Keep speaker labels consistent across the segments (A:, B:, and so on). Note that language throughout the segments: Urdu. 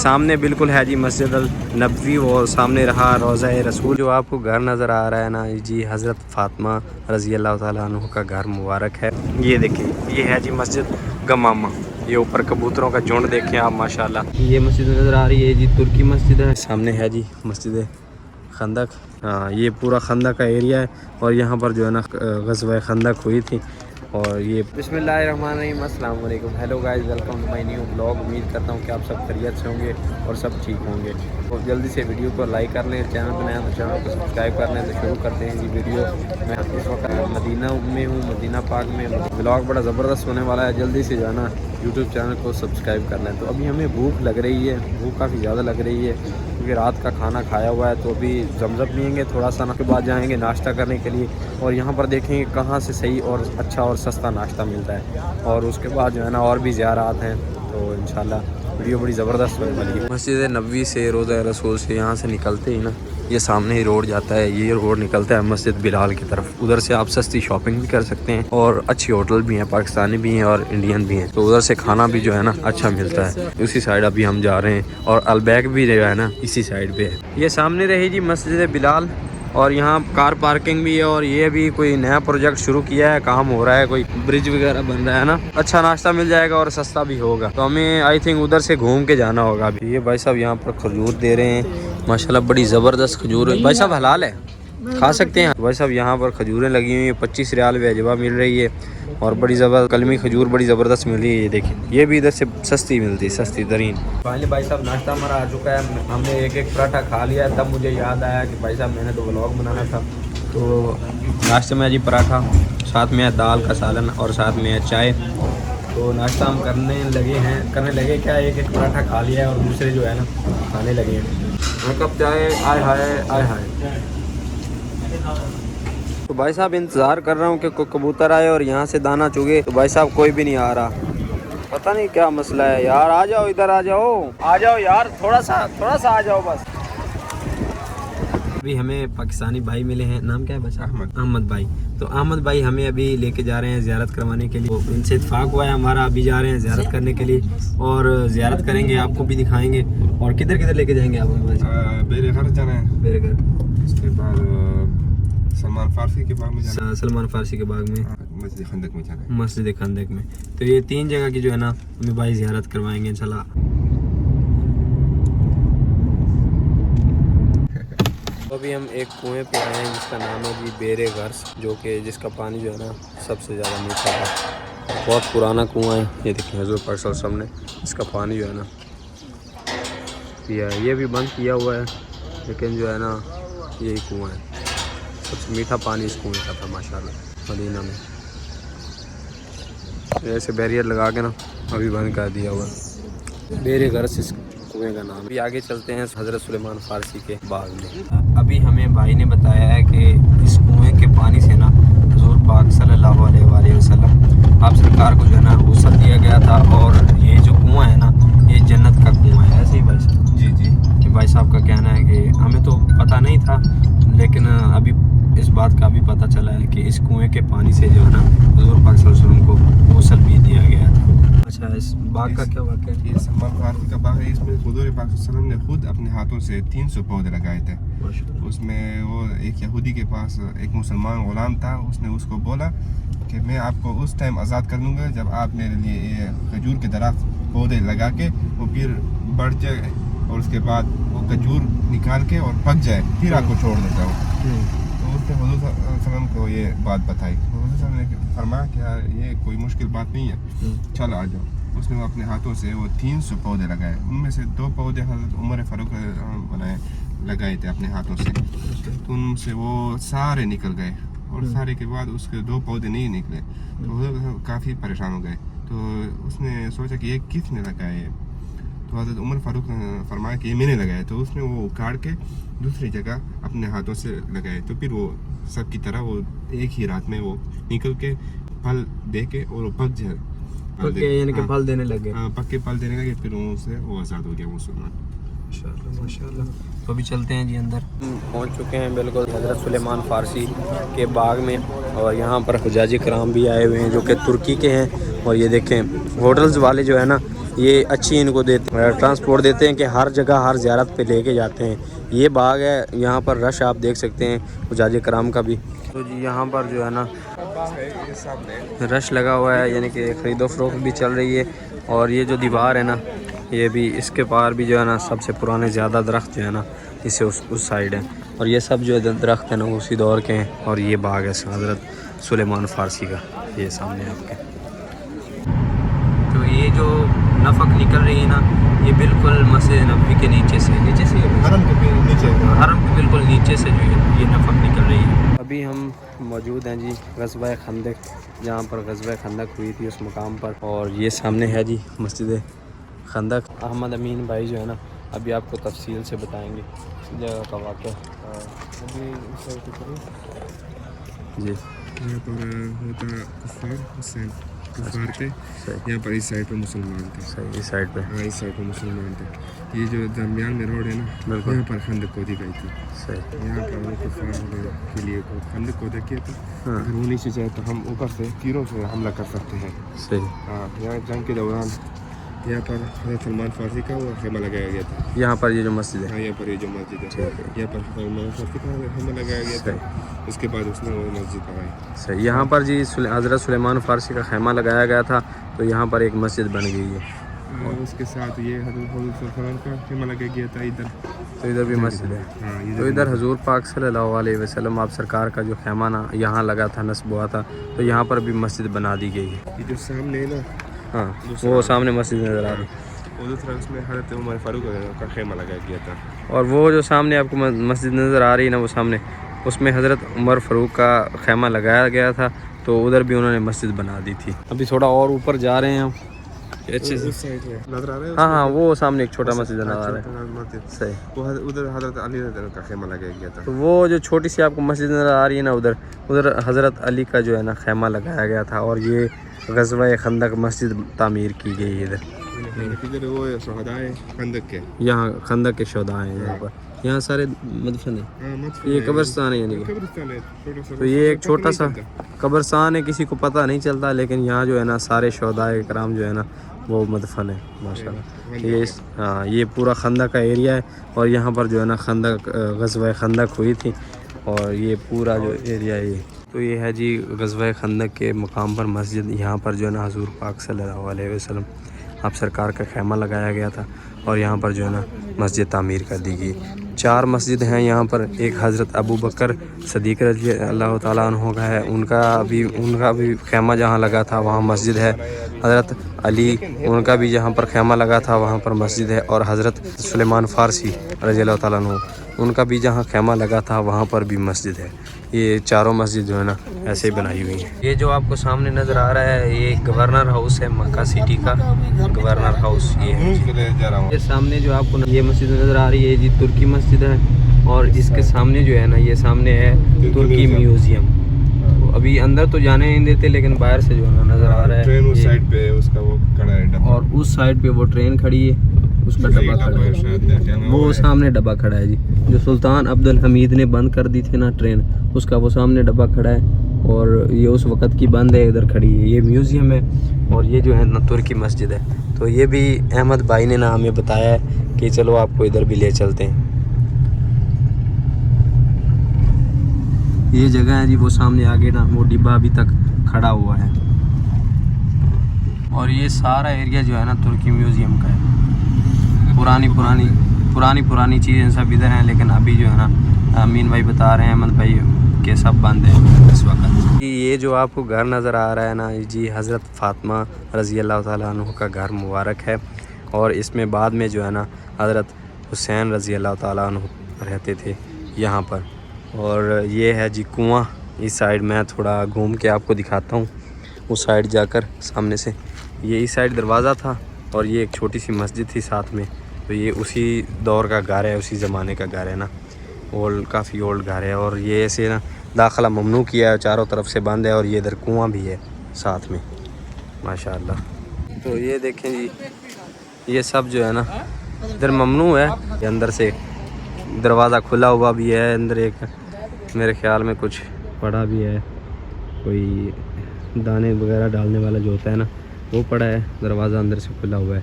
A: سامنے بالکل ہے جی مسجد النبوی، اور سامنے رہا روضہ رسول۔ جو آپ کو گھر نظر آ رہا ہے نا جی، حضرت فاطمہ رضی اللہ تعالیٰ عنہ کا گھر مبارک ہے۔ یہ دیکھیں، یہ ہے جی مسجد گمامہ، یہ اوپر کبوتروں کا جھنڈ دیکھیں آپ ماشاءاللہ۔ یہ مسجد نظر آ رہی ہے جی ترکی مسجد ہے، سامنے ہے جی مسجد خندق۔ ہاں، یہ پورا خندق کا ایریا ہے، اور یہاں پر جو ہے نا غزوہ خندق ہوئی تھی۔ اور یہ بسم اللہ الرحمن الرحیم، السلام علیکم، hello guys, welcome to my new blog. امید کرتا ہوں کہ آپ سب خیریت سے ہوں گے اور سب ٹھیک ہوں گے۔ اور جلدی سے ویڈیو کو لائک کر لیں، چینل پہ نیا تو چینل کو سبسکرائب کر لیں۔ تو شروع کرتے ہیں جی ویڈیو۔ میں اس وقت مدینہ میں ہوں، مدینہ پاک میں۔ بلاگ بڑا زبردست ہونے والا ہے، جلدی سے جو ہے نا یوٹیوب چینل کو سبسکرائب کر لیں۔ تو ابھی ہمیں بھوک لگ رہی ہے، بھوک کافی زیادہ لگ رہی ہے، کیونکہ رات کا کھانا کھایا ہوا ہے۔ تو ابھی زمزم پئیں گے تھوڑا سا، کے بعد جائیں گے ناشتہ کرنے کے لیے، اور یہاں پر دیکھیں گے کہاں سے صحیح اور اچھا اور سستا ناشتہ ملتا ہے، اور اس کے بعد جو ہے نا اور بھی زیارات ہیں۔ تو انشاءاللہ ویڈیو بڑی زبردست ہونے والی ہے۔ مسجد نبوی سے، روضہ رسول سے یہاں سے نکلتے ہی نا یہ سامنے ہی روڈ جاتا ہے، یہ روڈ نکلتا ہے مسجد بلال کی طرف۔ ادھر سے آپ سستی شاپنگ بھی کر سکتے ہیں، اور اچھی ہوٹل بھی ہیں، پاکستانی بھی ہیں اور انڈین بھی ہیں۔ تو ادھر سے کھانا بھی جو ہے نا اچھا ملتا ہے۔ اسی سائڈ ابھی ہم جا رہے ہیں، اور البیک بھی جو ہے نا اسی سائڈ پہ ہے۔ یہ سامنے رہی جی مسجد بلال، اور یہاں کار پارکنگ بھی ہے، اور یہ بھی کوئی نیا پروجیکٹ شروع کیا ہے، کام ہو رہا ہے، کوئی برج وغیرہ بن رہا ہے نا۔ اچھا ناشتہ مل جائے گا اور سستا بھی ہوگا، تو ہمیں آئی تھنک ادھر سے گھوم کے جانا ہوگا ابھی۔ یہ بھائی صاحب یہاں پر کھجور دے رہے ہیں ماشاءاللہ، بڑی زبردست کھجور ہے۔ بھائی صاحب حلال ہے، کھا سکتے ہیں بھائی صاحب۔ یہاں پر کھجوریں لگی ہوئی ہیں، 25 ریال وجبہ مل رہی ہے، اور بڑی زبردست کلمی کھجور بڑی زبردست مل رہی ہے۔ یہ دیکھیں، یہ بھی ادھر سے سستی ملتی ہے، سستی ترین۔ فائنلی بھائی صاحب ناشتہ ہمارا آ چکا ہے، ہم نے ایک پراٹھا کھا لیا ہے۔ تب مجھے یاد آیا کہ بھائی صاحب میں نے تو ولاگ بنانا تھا۔ تو ناشتے میں جی پراٹھا، ساتھ میں دال کا سالن، اور ساتھ میں چائے۔ تو ناشتہ ہم کرنے لگے کیا، ایک پراٹھا کھا لیا ہے، اور دوسرے جو ہے نا کھانے لگے ہیں۔ ایک کپ چائے، آئے ہائے آئے ہائے۔ تو بھائی صاحب انتظار کر رہا ہوں کہ کوئی کبوتر آئے اور یہاں سے دانا چگے، تو بھائی صاحب کوئی بھی نہیں آ رہا، پتہ نہیں کیا مسئلہ ہے یار۔ آ جاؤ ادھر، آ جاؤ یار، تھوڑا سا آ جاؤ بس۔ ابھی ہمیں پاکستانی بھائی ملے ہیں، نام کیا ہے بچہ؟ احمد بھائی۔ تو احمد بھائی ہمیں ابھی لے کے جا رہے ہیں زیارت کروانے کے لیے، ان سے اتفاق ہوا ہے ہمارا، ابھی جا رہے ہیں زیارت کرنے کے لیے، اور زیارت کریں گے، آپ کو بھی دکھائیں گے۔ اور کدھر لے کے جائیں گے آپ؟
B: میرے گھر جانا ہے،
A: میرے گھر،
B: اس کے بعد سلمان فارسی کے باغ میں جانا ہے،
A: سلمان فارسی کے باغ میں،
B: مسجد خندق میں جانا ہے،
A: مسجد خندق میں۔ تو یہ 3 جگہ کی جو ہے نا ہمیں بھائی زیارت کروائیں گے انشاءاللہ۔ ابھی ہم ایک کنویں پہ آئے ہیں جس کا نام ہے جی بیرے گرس، جو کہ جس کا پانی جو ہے نا سب سے زیادہ میٹھا ہے۔ بہت پرانا کنواں ہے، یہ دیکھیں حضور پاک صلی اللہ علیہ وسلم نے اس کا پانی جو ہے نا پیا ہے۔ یہ بھی بند کیا ہوا ہے، لیکن جو ہے نا یہی کنواں ہے، سب سے میٹھا پانی اس کنویں کا تھا ماشاءاللہ مدینہ میں۔ ایسے بیریئر لگا کے نا ابھی بند کر دیا ہوا ہے، بیرے گرس اس کنویں کا نام۔ ابھی آگے چلتے ہیں حضرت سلیمان فارسی کے باغ میں۔ ابھی ہمیں بھائی نے بتایا ہے کہ اس کنویں کے پانی سے نا حضور پاک صلی اللہ علیہ وآلہ وسلم آپ سرکار کو جو ہے نا غسل دیا گیا تھا، اور یہ جو کنواں ہے نا یہ جنت کا کنواں ہے، ایسے ہی بھائی صاحب؟ جی جی، کہ بھائی صاحب کا کہنا ہے کہ ہمیں تو پتہ نہیں تھا، لیکن ابھی اس بات کا بھی پتہ چلا ہے کہ اس کنویں کے پانی سے جو ہے نا حضور پاک صلی اللہ علیہ وسلم کو غسل بھی دیا گیا تھا۔ اچھا، اس باغ کا کیا واقعہ ہے؟
B: یہ سلمان فارسی کا باغ ہے، اس میں حضور پاک صلی اللہ علیہ وسلم نے خود اپنے ہاتھوں سے 300 پودے لگائے تھے۔ اس میں وہ ایک یہودی کے پاس ایک مسلمان غلام تھا، اس نے اس کو بولا کہ میں آپ کو اس ٹائم آزاد کر دوں گا جب آپ میرے لیے یہ کھجور کے درخت پودے لگا کے وہ پھر بڑھ جائے، اور اس کے بعد وہ کھجور نکال کے اور پک جائے، پھر آپ کو چھوڑ دیتا ہوں۔ تو اس نے حضور صلی اللہ علیہ وسلم کو یہ بات بتائی، حضور صلی اللہ علیہ وسلم نے فرمایا کہ یار یہ کوئی مشکل بات نہیں ہے، چل آ جاؤ۔ اس نے وہ اپنے ہاتھوں سے وہ 300 پودے لگائے، ان میں سے 2 پودے حضرت عمر فاروق لگائے تھے اپنے ہاتھوں سے، تو ان سے وہ سارے نکل گئے، اور سارے کے بعد اس کے 2 پودے نہیں نکلے، تو حضرت کافی پریشان ہو گئے۔ تو اس نے سوچا کہ یہ کس نے لگائے، تو حضرت عمر فاروق نے فرمایا کہ یہ میں نے لگایا، تو اس نے وہ اکھاڑ کے دوسری جگہ اپنے ہاتھوں سے لگائے، تو پھر وہ سب کی طرح وہ ایک ہی رات میں وہ نکل کے پھل دے کے اور وہ پک جائے،
A: یعنی کہ پھل دینے لگے،
B: پکے پھل دینے لگے، پھر ان سے وہ آزاد ہو گیا مسلمان۔
A: ماشاءاللہ۔ تو ابھی چلتے ہیں جی اندر، پہنچ چکے ہیں بالکل حضرت سلیمان فارسی کے باغ میں، اور یہاں پر حجاج کرام بھی آئے ہوئے ہیں جو کہ ترکی کے ہیں، اور یہ دیکھیں ہوٹلز والے جو ہے نا یہ اچھی ان کو دیتے ٹرانسپورٹ دیتے ہیں کہ ہر جگہ ہر زیارت پہ لے کے جاتے ہیں. یہ باغ ہے, یہاں پر رش آپ دیکھ سکتے ہیں حجاج کرام کا بھی. تو جی یہاں پر جو ہے نا رش لگا ہوا ہے, یعنی کہ خرید و فروخت بھی چل رہی ہے. اور یہ جو دیوار ہے نا, یہ بھی اس کے پار بھی جو ہے نا سب سے پرانے زیادہ درخت جو ہے نا اس سے اس سائڈ ہیں. اور یہ سب جو درخت ہیں نا اسی دور کے ہیں. اور یہ باغ ہے حضرت سلیمان فارسی کا, یہ سامنے آپ کے. تو یہ جو نفق نکل رہی ہے نا, یہ بالکل مسجد نبوی کے نیچے سے حرم کے بالکل نیچے سے جو ہے یہ نفق نکل رہی ہے. ابھی ہم موجود ہیں جی غزوہ خندق, جہاں پر غزوہ خندق ہوئی تھی اس مقام پر. اور یہ سامنے ہے جی مسجد خندق. احمد امین بھائی جو ہے نا ابھی آپ کو تفصیل سے بتائیں گے جگہ کا واقعہ. جی
B: یہاں پر ہوتا کفار حسین کفار تھے, یہاں پر اس سائڈ پہ مسلمان تھے.
A: صحیح, اس سائڈ پہ
B: اس سائڈ پہ مسلمان تھے. یہ جو درمیان میں روڈ ہے نا, یہاں پر خندق کھودی گئی تھی.
A: صحیح,
B: یہاں پر وہ کفار کے لیے خندق کھودا کیا تھا. اگر وہ نیچے جائے تو ہم اوپر سے تیروں سے حملہ کر سکتے ہیں.
A: صحیح.
B: ہاں, یہاں جنگ کے دوران یہاں پر حضرت سلمان فارسی کا وہ خیمہ لگایا گیا تھا.
A: یہاں پر یہ جو مسجد ہے,
B: ہاں یہاں پر یہ جو مسجد ہے, یہاں پر سلمان فارسی کا خیمہ لگایا گیا تھا. اس کے بعد اس نے وہ مسجد بنائی.
A: صحیح. یہاں پر جی حضرت سلیمان فارسی کا خیمہ لگایا گیا تھا, تو یہاں پر ایک مسجد بن گئی ہے.
B: اور اس کے ساتھ یہ حضرت سلمان کا خیمہ لگایا گیا تھا ادھر,
A: تو ادھر بھی مسجد ہے. تو ادھر حضور پاک صلی اللہ علیہ وسلم آپ سرکار کا جو خیمہ نا یہاں لگا تھا, نصب ہوا تھا, تو یہاں پر بھی مسجد بنا دی گئی ہے.
B: یہ جو سامنے ہے نا,
A: ہاں وہ سامنے مسجد نظر آ رہی ہے.
B: اور دوسرا اس میں حضرت عمر فاروق کا خیمہ لگایا گیا تھا.
A: اور وہ جو سامنے آپ کو مسجد نظر آ رہی ہے نا, وہ سامنے اس میں حضرت عمر فاروق کا خیمہ لگایا گیا تھا, تو ادھر بھی انہوں نے مسجد بنا دی تھی. ابھی تھوڑا اور اوپر جا رہے ہیں ہم. اچھے سے
B: نظر آ رہا ہے.
A: ہاں وہ سامنے ایک چھوٹا مسجد نظر آ رہا ہے. صحیح.
B: وہ ادھر حضرت علی کا خیمہ لگایا گیا تھا.
A: تو وہ جو چھوٹی سی آپ کو مسجد نظر آ رہی ہے نا, ادھر حضرت علی کا جو ہے نا خیمہ لگایا گیا تھا. اور یہ غزوہ خندق مسجد تعمیر کی گئی ہے ادھر.
B: وہ شہدائے خندق کے,
A: یہاں خندق کے شہداء ہیں یہاں پر. یہاں سارے مدفن ہیں. یہ قبرستان ہے, یعنی کہ تو یہ ایک چھوٹا سا قبرستان ہے, کسی کو پتہ نہیں چلتا, لیکن یہاں جو ہے نا سارے شہداء کرام جو ہے نا وہ مدفن ہے ماشاء اللہ. یہ پورا خندق کا ایریا ہے, اور یہاں پر جو ہے نا خندق غزوہ خندق ہوئی تھی, اور یہ پورا جو ایریا ہے. تو یہ ہے جی غزوہ خندق کے مقام پر مسجد. یہاں پر جو ہے نا حضور پاک صلی اللہ علیہ وسلم آپ سرکار کا خیمہ لگایا گیا تھا, اور یہاں پر جو ہے نا مسجد تعمیر کر دی گئی. 4 مسجد ہیں یہاں پر. ایک حضرت ابو بکر صدیق رضی اللہ تعالیٰ عنہ کا ہے, ان کا بھی خیمہ جہاں لگا تھا وہاں مسجد ہے. حضرت علی ان کا بھی جہاں پر خیمہ لگا تھا وہاں پر مسجد ہے. اور حضرت سلیمان فارسی رضی اللہ تعالیٰ عنہ ان کا بھی جہاں خیمہ لگا تھا وہاں پر بھی مسجد ہے. یہ چاروں مسجد جو ہے نا ایسے ہی بنائی ہوئی ہیں. یہ جو آپ کو سامنے نظر آ رہا ہے یہ گورنر ہاؤس ہے, مکہ سٹی کا گورنر ہاؤس. یہ سامنے جو آپ کو یہ مسجد نظر آ رہی ہے جی ترکی مسجد ہے, اور اس کے سامنے جو ہے نا یہ سامنے ہے ترکی میوزیم. ابھی اندر تو جانے نہیں دیتے, لیکن باہر سے جو ہے نا نظر آ رہا ہے.
B: ٹرین اس سائڈ پہ اس کا وہ کھڑا ہے ڈبہ,
A: اور اس سائڈ پہ وہ ٹرین کھڑی ہے, اس کا ڈبہ کھڑا ہے. وہ سامنے ڈبہ کھڑا ہے جی, جو سلطان عبد الحمید نے بند کر دی تھی نا ٹرین, اس کا وہ سامنے ڈبہ کھڑا ہے, اور یہ اس وقت کی بند ہے, ادھر کھڑی ہے. یہ میوزیم ہے, اور یہ جو ہے نا ترکی مسجد ہے. تو یہ بھی احمد بھائی نے نا ہمیں بتایا ہے کہ چلو آپ کو ادھر بھی لے چلتے ہیں. یہ جگہ ہے جی وہ سامنے آگے نا وہ ڈبہ ابھی تک کھڑا ہوا ہے. اور یہ سارا ایریا جو ہے نا ترکی میوزیم کا ہے. پرانی چیزیں سب ادھر ہیں, لیکن ابھی جو ہے نا امین بھائی بتا رہے ہیں احمد بھائی کہ سب بند ہے اس وقت. یہ جو آپ کو گھر نظر آ رہا ہے نا جی حضرت فاطمہ رضی اللہ تعالیٰ عنہ کا گھر مبارک ہے, اور اس میں بعد میں جو ہے نا حضرت حسین رضی اللہ تعالیٰ عنہ رہتے تھے یہاں پر. اور یہ ہے جی کنواں. اس سائڈ میں تھوڑا گھوم کے آپ کو دکھاتا ہوں, اس سائڈ جا کر سامنے سے. یہ اس سائڈ دروازہ تھا, اور یہ ایک چھوٹی سی مسجد تھی ساتھ میں. تو یہ اسی دور کا گھر ہے, اسی زمانے کا گھر ہے نا, کافی اولڈ گھر ہے. اور یہ ایسے نا داخلہ ممنوع کیا ہے, چاروں طرف سے بند ہے, اور یہ ادھر کنواں بھی ہے ساتھ میں ماشاء اللہ. تو یہ دیکھیں جی یہ سب جو ہے نا ادھر ممنوع ہے. یہ اندر سے دروازہ کھلا ہوا بھی ہے, اندر ایک میرے خیال میں کچھ پڑا بھی ہے, کوئی دانے وغیرہ ڈالنے والا جو ہوتا ہے نا وہ پڑا ہے. دروازہ اندر سے کھلا ہوا ہے.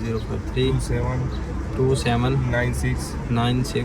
A: 053
B: 96
A: 96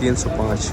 A: 305,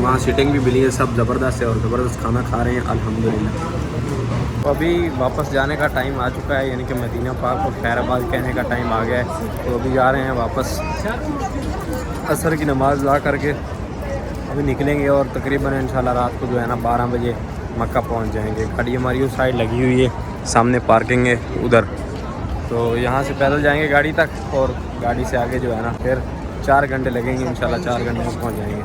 A: وہاں سیٹنگ بھی ملی ہے, سب زبردست ہے اور زبردست کھانا کھا رہے ہیں الحمدللہ. تو ابھی واپس جانے کا ٹائم آ چکا ہے, یعنی کہ مدینہ پاک اور خیر آباد کہنے کا ٹائم آ گیا ہے. تو ابھی جا رہے ہیں واپس, عصر کی نماز لا کر کے ابھی نکلیں گے اور تقریباً انشاءاللہ رات کو جو ہے نا 12 بجے مکہ پہنچ جائیں گے. گاڑی ہماری اس سائڈ لگی ہوئی ہے, سامنے پارکنگ ہے ادھر, تو یہاں سے پیدل جائیں گے گاڑی تک اور گاڑی سے آگے جو ہے نا پھر 4 گھنٹے لگیں گے انشاءاللہ, 4 گھنٹے میں پہنچ جائیں گے.